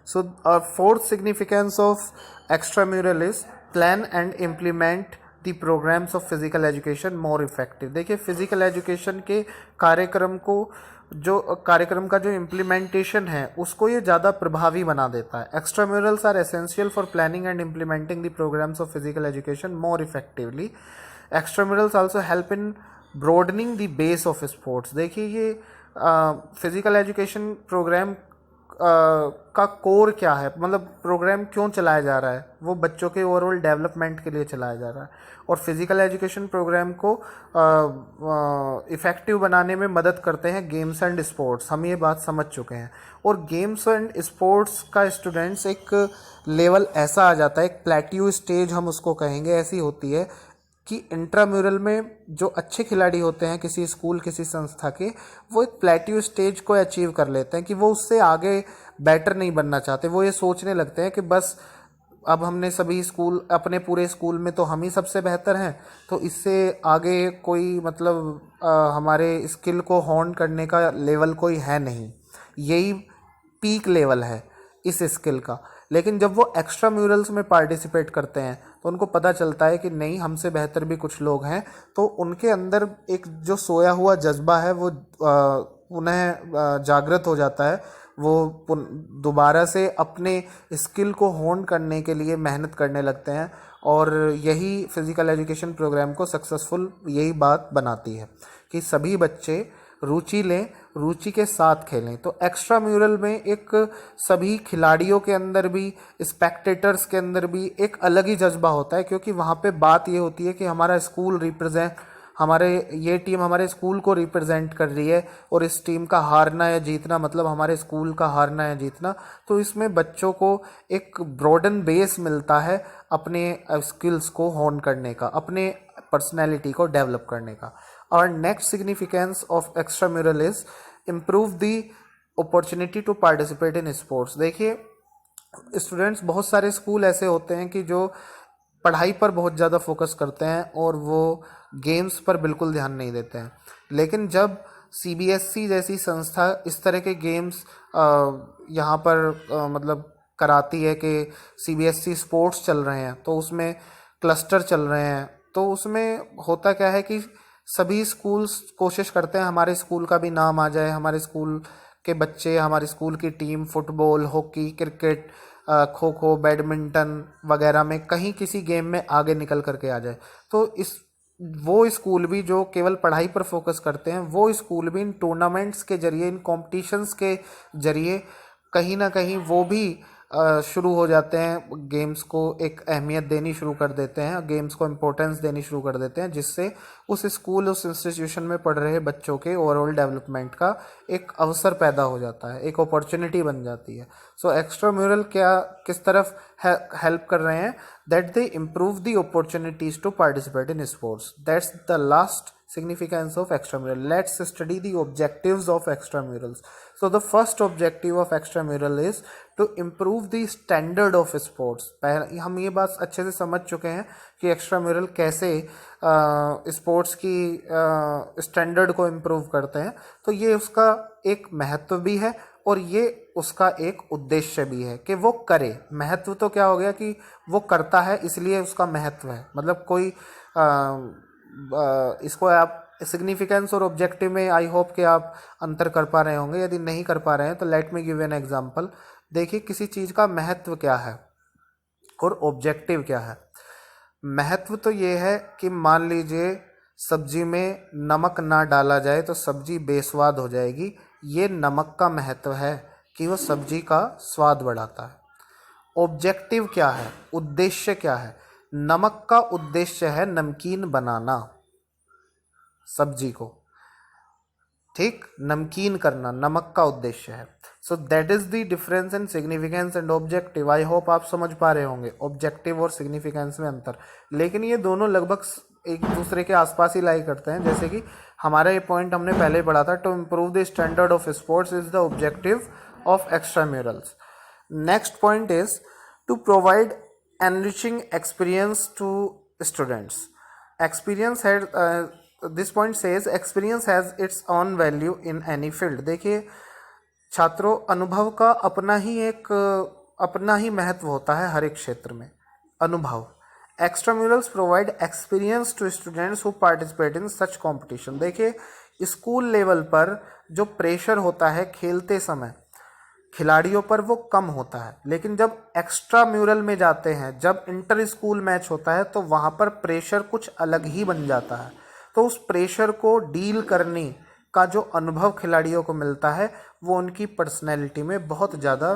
So fourth significance of extramural is plan and implement the programs of physical education more effective. देखिए physical education के कार्यक्रम का जो implementation है उसको ये ज़्यादा प्रभावी बना देता है. Extramurals are essential for planning and implementing the programs of physical education more effectively. Extramurals also help in broadening the base of sports. देखिए ये फिजिकल एजुकेशन प्रोग्राम का कोर क्या है, मतलब प्रोग्राम क्यों चलाया जा रहा है, वो बच्चों के ओवरऑल डेवलपमेंट के लिए चलाया जा रहा है. और फिजिकल एजुकेशन प्रोग्राम को इफ़ेक्टिव बनाने में मदद करते हैं गेम्स एंड स्पोर्ट्स. हम ये बात समझ चुके हैं. और गेम्स एंड स्पोर्ट्स का स्टूडेंट्स एक लेवल ऐसा आ जाता है, एक प्लेट्यू स्टेज हम उसको कहेंगे, ऐसी होती है कि इंट्राम्यूरल में जो अच्छे खिलाड़ी होते हैं किसी स्कूल किसी संस्था के, वो एक प्लेट्यू स्टेज को अचीव कर लेते हैं कि वो उससे आगे बेटर नहीं बनना चाहते. वो ये सोचने लगते हैं कि बस अब हमने सभी स्कूल, अपने पूरे स्कूल में तो हम ही सबसे बेहतर हैं, तो इससे आगे कोई मतलब हमारे स्किल को हॉर्न करने का लेवल कोई है नहीं. यही पीक लेवल है इस स्किल का. लेकिन जब वो एक्स्ट्रा म्यूरल्स में पार्टिसिपेट करते हैं तो उनको पता चलता है कि नहीं, हमसे बेहतर भी कुछ लोग हैं. तो उनके अंदर एक जो सोया हुआ जज्बा है वो पुनः जागृत हो जाता है. वो दोबारा से अपने स्किल को होन करने के लिए मेहनत करने लगते हैं. और यही फिज़िकल एजुकेशन प्रोग्राम को सक्सेसफुल यही बात बनाती है कि सभी बच्चे रुचि लें, रुचि के साथ खेलें. तो एक्स्ट्रा म्यूरल में एक सभी खिलाड़ियों के अंदर भी, स्पेक्टेटर्स के अंदर भी एक अलग ही जज्बा होता है, क्योंकि वहाँ पे बात ये होती है कि हमारा स्कूल ये टीम हमारे स्कूल को रिप्रेजेंट कर रही है और इस टीम का हारना या जीतना मतलब हमारे स्कूल का हारना या जीतना. तो इसमें बच्चों को एक ब्रॉडन बेस मिलता है अपने स्किल्स को होन करने का, अपने पर्सनैलिटी को डेवलप करने का. और next significance of extramural is improve the opportunity to participate in sports. देखिए स्टूडेंट्स, बहुत सारे स्कूल ऐसे होते हैं कि जो पढ़ाई पर बहुत ज़्यादा फोकस करते हैं और वो गेम्स पर बिल्कुल ध्यान नहीं देते हैं. लेकिन जब सीबीएसई जैसी संस्था इस तरह के गेम्स यहाँ पर मतलब कराती है कि सीबीएसई स्पोर्ट्स चल रहे हैं, तो उसमें क्लस्टर चल रहे हैं, तो उसमें होता क्या है कि सभी स्कूल्स कोशिश करते हैं हमारे स्कूल का भी नाम आ जाए, हमारे स्कूल के बच्चे, हमारे स्कूल की team football, hockey, cricket, kho kho, badminton वगैरह में कहीं किसी गेम में आगे निकल करके आ जाए. तो वो स्कूल भी जो केवल पढ़ाई पर फोकस करते हैं, वो स्कूल भी इन टूर्नामेंट्स के जरिए, इन कॉम्पिटिशन्स के जरिए कहीं ना कहीं वो भी शुरू हो जाते हैं, गेम्स को एक अहमियत देनी शुरू कर देते हैं, गेम्स को इम्पोर्टेंस देनी शुरू कर देते हैं, जिससे उस स्कूल, उस इंस्टीट्यूशन में पढ़ रहे बच्चों के ओवरऑल डेवलपमेंट का एक अवसर पैदा हो जाता है, एक अपॉर्चुनिटी बन जाती है. सो एक्स्ट्राम्यूरल किस तरफ हेल्प कर रहे हैं, that they improve the opportunities to participate in sports. That's the last significance of extramural. Let's study the objectives of extramurals. So the first objective of extramural is to improve the standard of sports. हम ये बात अच्छे से समझ चुके हैं कि extramural कैसे स्पोर्ट्स की स्टैंडर्ड को इम्प्रूव करते हैं. तो ये उसका एक महत्व भी है और ये उसका एक उद्देश्य भी है कि वो करे. महत्व तो क्या हो गया कि वो करता है इसलिए उसका महत्व है. मतलब कोई इसको आप सिग्निफिकेंस और ऑब्जेक्टिव में आई होप कि आप अंतर कर पा रहे होंगे. यदि नहीं कर पा रहे हैं तो let me give an example. देखिए किसी चीज़ का महत्व क्या है और ऑब्जेक्टिव क्या है. महत्व तो ये है कि मान लीजिए सब्जी में नमक ना डाला जाए तो सब्जी बेस्वाद हो जाएगी. ये नमक का महत्व है कि वो सब्जी का स्वाद बढ़ाता है. ऑब्जेक्टिव क्या है, उद्देश्य क्या है. नमक का उद्देश्य है नमकीन बनाना, सब्जी को ठीक नमकीन करना नमक का उद्देश्य है. So that is the difference in significance and objective. I hope आप समझ पा रहे होंगे ऑब्जेक्टिव और सिग्निफिकेंस में अंतर. लेकिन ये दोनों लगभग एक दूसरे के आसपास ही लाई करते हैं. जैसे कि हमारा ये पॉइंट हमने पहले पढ़ा था, to improve the standard of sports is the objective of extramurals. Next point is to provide enriching experience to students. This point says experience has its own value in any field. देखिए छात्रों, अनुभव का अपना ही एक अपना ही महत्व होता है हर एक क्षेत्र में। अनुभव, extramurals provide experience to students who participate in such competition. देखिए, स्कूल लेवल पर जो प्रेशर होता है खेलते समय खिलाड़ियों पर वो कम होता है, लेकिन जब एक्स्ट्रा म्यूरल में जाते हैं, जब इंटर स्कूल मैच होता है, तो वहाँ पर प्रेशर कुछ अलग ही बन जाता है। तो उस प्रेशर को डील करने का जो अनुभव खिलाड़ियों को मिलता है वो उनकी पर्सनैलिटी में बहुत ज़्यादा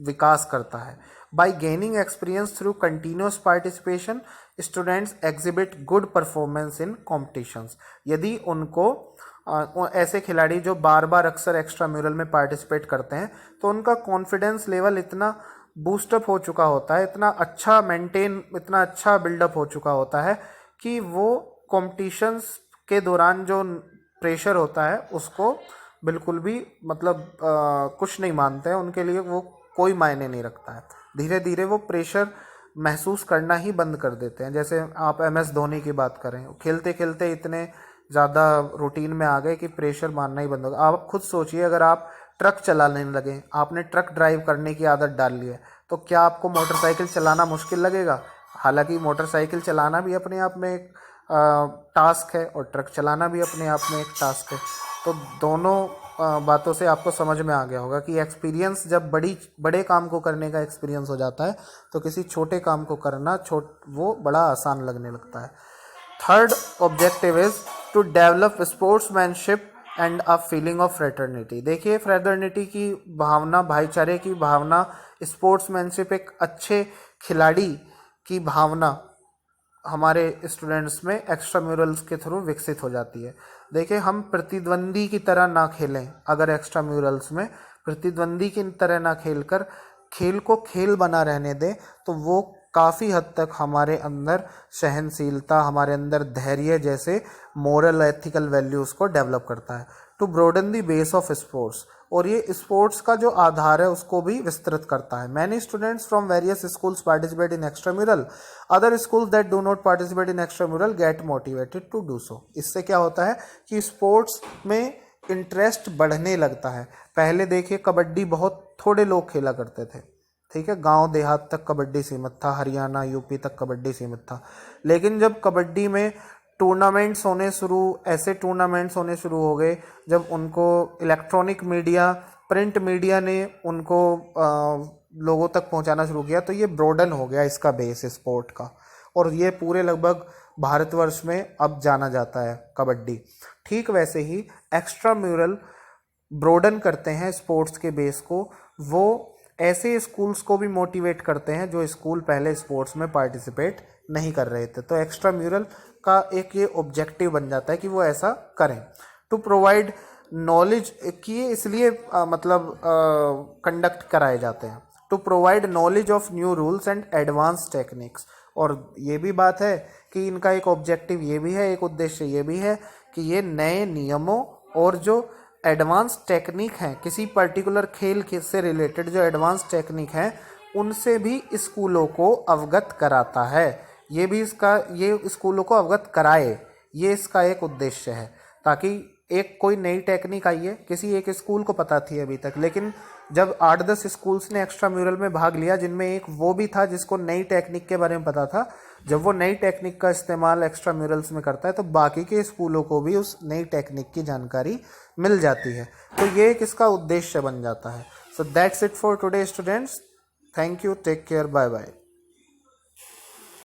विकास करता है। By gaining experience through continuous participation, students exhibit good performance in competitions. यदि उनको ऐसे खिलाड़ी जो बार बार अक्सर एक्स्ट्रा म्यूरल में पार्टिसिपेट करते हैं, तो उनका कॉन्फिडेंस लेवल इतना बूस्टअप हो चुका होता है, इतना अच्छा बिल्डअप हो चुका होता है कि वो कॉम्पिटिशन्स के दौरान जो प्रेशर होता है उसको बिल्कुल भी कुछ नहीं मानते हैं, उनके लिए वो कोई मायने नहीं रखता है। धीरे धीरे वो प्रेशर महसूस करना ही बंद कर देते हैं। जैसे आप MS धोनी की बात करें, खेलते खेलते इतने ज़्यादा रूटीन में आ गए कि प्रेशर मानना ही बंद हो गया। आप खुद सोचिए, अगर आप ट्रक चलाने लगे, आपने ट्रक ड्राइव करने की आदत डाल ली है, तो क्या आपको मोटरसाइकिल चलाना मुश्किल लगेगा? हालांकि मोटरसाइकिल चलाना भी अपने आप में एक टास्क है और ट्रक चलाना भी अपने आप में एक टास्क है। तो दोनों बातों से आपको समझ में आ गया होगा कि एक्सपीरियंस जब बड़े काम को करने का एक्सपीरियंस हो जाता है, तो किसी छोटे काम को करना वो बड़ा आसान लगने लगता है। Third objective is to develop sportsmanship and a feeling of fraternity. देखिए, फ्रेटर्निटी की भावना, भाईचारे की भावना, स्पोर्ट्समैनशिप, एक अच्छे खिलाड़ी की भावना हमारे स्टूडेंट्स में एक्स्ट्रा म्यूरल्स के थ्रू विकसित हो जाती है। देखिए, हम प्रतिद्वंदी की तरह ना खेलें। अगर एक्स्ट्रा म्यूरल्स में प्रतिद्वंदी की तरह ना खेलकर खेल को खेल बना रहने दें, तो वो काफ़ी हद तक हमारे अंदर सहनशीलता, हमारे अंदर धैर्य जैसे मोरल एथिकल वैल्यूज़ को डेवलप करता है। To broaden the base of sports, और ये स्पोर्ट्स का जो आधार है उसको भी विस्तृत करता है। Many students from various schools participate in extramural, other schools that do not participate in extramural get motivated to do so. इससे क्या होता है कि स्पोर्ट्स में इंटरेस्ट बढ़ने लगता है। पहले देखिए, कबड्डी बहुत थोड़े लोग खेला करते थे, ठीक है, गांव देहात तक कबड्डी सीमित था, हरियाणा यूपी तक कबड्डी सीमित था। लेकिन जब कबड्डी में ऐसे टूर्नामेंट्स होने शुरू हो गए, जब उनको इलेक्ट्रॉनिक मीडिया, प्रिंट मीडिया ने उनको लोगों तक पहुंचाना शुरू किया, तो ये ब्रोडन हो गया इसका बेस स्पोर्ट का, और ये पूरे लगभग भारतवर्ष में अब जाना जाता है कबड्डी। ठीक वैसे ही एक्स्ट्रा म्यूरल ब्रोडन करते हैं स्पोर्ट्स के बेस को। वो ऐसे स्कूल्स को भी मोटिवेट करते हैं जो स्कूल पहले स्पोर्ट्स में पार्टिसिपेट नहीं कर रहे थे। तो एक्स्ट्रा म्यूरल का एक ये ऑब्जेक्टिव बन जाता है कि वो ऐसा करें। टू प्रोवाइड नॉलेज कि ये इसलिए कंडक्ट कराए जाते हैं, to provide knowledge of new rules and advance techniques. और ये भी बात है कि इनका एक ऑब्जेक्टिव ये भी है, एक उद्देश्य ये भी है कि ये नए नियमों और जो एडवांस टेक्निक हैं, किसी पर्टिकुलर खेल से रिलेटेड जो एडवांस टेक्निक हैं, उनसे भी स्कूलों को अवगत कराता है। ये स्कूलों को अवगत कराए, ये इसका एक उद्देश्य है, ताकि एक कोई नई टेक्निक आई है, किसी एक स्कूल को पता थी अभी तक, लेकिन जब 8-10 स्कूल्स ने एक्स्ट्रा म्यूरल में भाग लिया, जिनमें एक वो भी था जिसको नई टेक्निक के बारे में पता था, जब वो नई टेक्निक का इस्तेमाल एक्स्ट्रा म्यूरल्स में करता है, तो बाकी के स्कूलों को भी उस नई टेक्निक की जानकारी मिल जाती है। तो ये एक इसका उद्देश्य बन जाता है। So that's it for today students. Thank you, take care, bye bye.